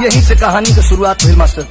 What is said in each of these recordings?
यहीं से कहानी की शुरुआत हुई मास्टर।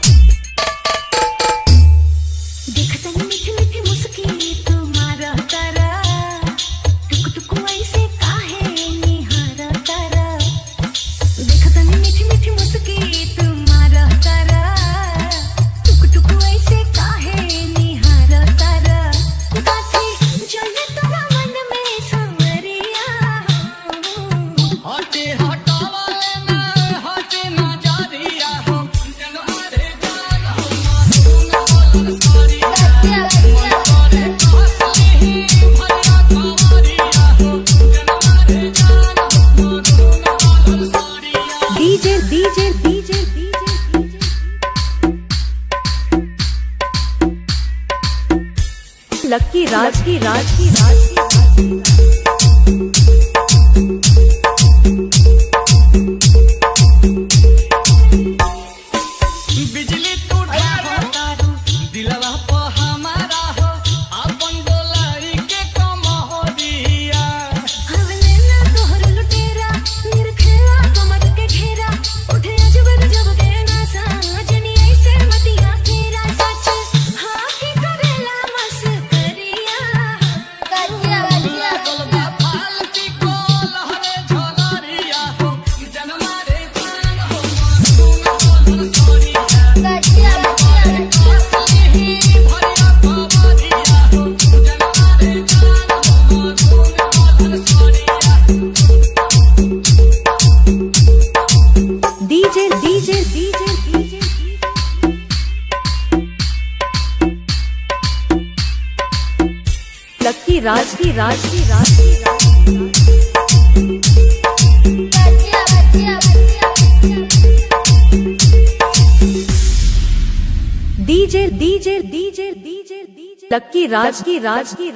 लक्की राज की बिजली टूटा हो दिलवा पे हमारा हो अपन बोलाई के कमरिया हवले ना तोहर लुटेरा मेरे खेला कमर के घेरा उठे अजब गजब के नशा जनी ऐसे मतिया फेरा सच हां की करेला मस्करिया गजिया गलबा फालती को लहरे झलरिया हो जनमा रे जान हो सोना सोनिया गजिया लक्की राज की डीजे लक्की राज की